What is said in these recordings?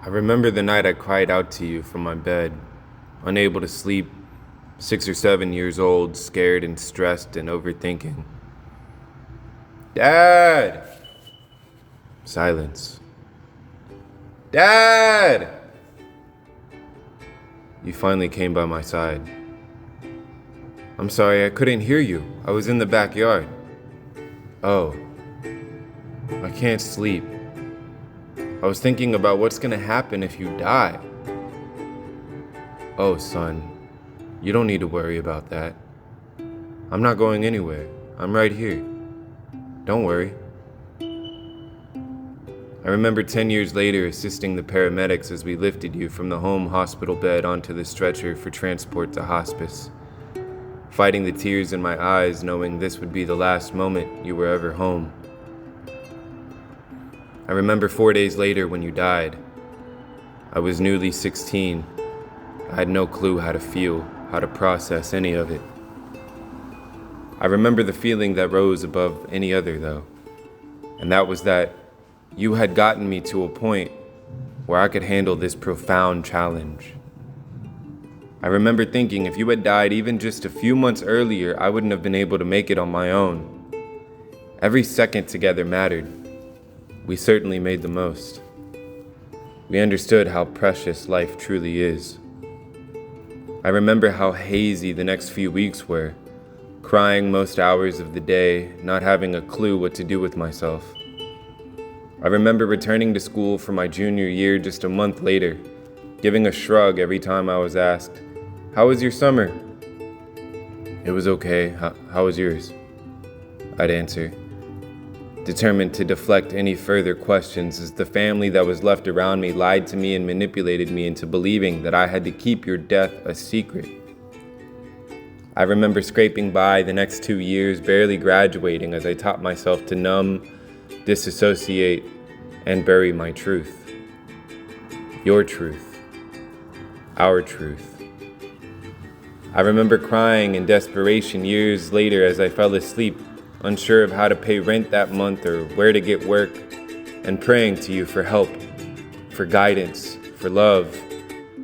I remember the night I cried out to you from my bed, unable to sleep, 6 or 7 years old, scared and stressed and overthinking. Dad! Silence. Dad! You finally came by my side. I'm sorry, I couldn't hear you. I was in the backyard. Oh, I can't sleep. I was thinking about what's gonna happen if you die. Oh, son, you don't need to worry about that. I'm not going anywhere. I'm right here. Don't worry. I remember 10 years later assisting the paramedics as we lifted you from the home hospital bed onto the stretcher for transport to hospice, fighting the tears in my eyes knowing this would be the last moment you were ever home. I remember 4 days later when you died. I was newly 16. I had no clue how to feel, how to process any of it. I remember the feeling that rose above any other, though, and that was that you had gotten me to a point where I could handle this profound challenge. I remember thinking if you had died even just a few months earlier, I wouldn't have been able to make it on my own. Every second together mattered. We certainly made the most. We understood how precious life truly is. I remember how hazy the next few weeks were, crying most hours of the day, not having a clue what to do with myself. I remember returning to school for my junior year just a month later, giving a shrug every time I was asked, "How was your summer?" "It was okay. How was yours?" I'd answer, determined to deflect any further questions as the family that was left around me lied to me and manipulated me into believing that I had to keep your death a secret. I remember scraping by the next 2 years, barely graduating as I taught myself to numb, disassociate, and bury my truth. Your truth. Our truth. I remember crying in desperation years later as I fell asleep, unsure of how to pay rent that month or where to get work, and praying to you for help, for guidance, for love,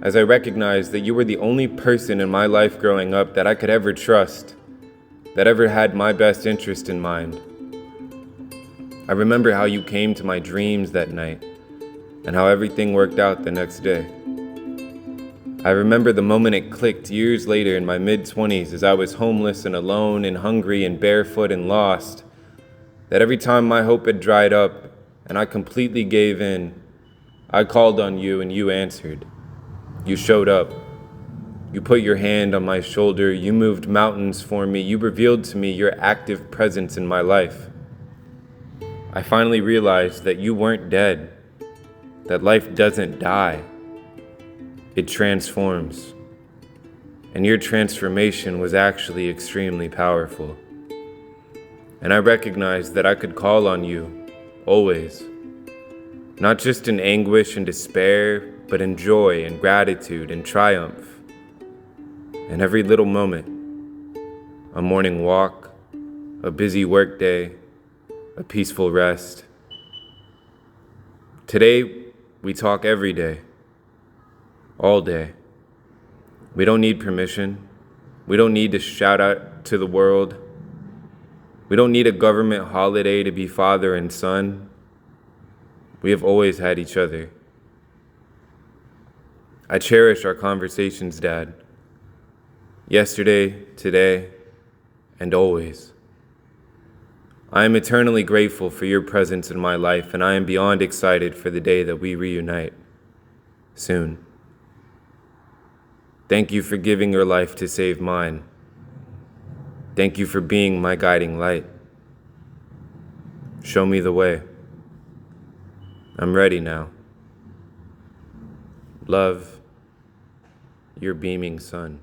as I recognized that you were the only person in my life growing up that I could ever trust, that ever had my best interest in mind. I remember how you came to my dreams that night, and how everything worked out the next day. I remember the moment it clicked years later in my mid-20s as I was homeless and alone and hungry and barefoot and lost, that every time my hope had dried up and I completely gave in, I called on you and you answered. You showed up. You put your hand on my shoulder. You moved mountains for me. You revealed to me your active presence in my life. I finally realized that you weren't dead, that life doesn't die. It transforms. And your transformation was actually extremely powerful. And I recognized that I could call on you, always. Not just in anguish and despair, but in joy and gratitude and triumph. In every little moment. A morning walk, a busy workday, a peaceful rest. Today, we talk every day. All day. We don't need permission. We don't need to shout out to the world. We don't need a government holiday to be father and son. We have always had each other. I cherish our conversations, Dad. Yesterday, today, and always. I am eternally grateful for your presence in my life, and I am beyond excited for the day that we reunite. Soon. Thank you for giving your life to save mine. Thank you for being my guiding light. Show me the way. I'm ready now. Love, your beaming sun.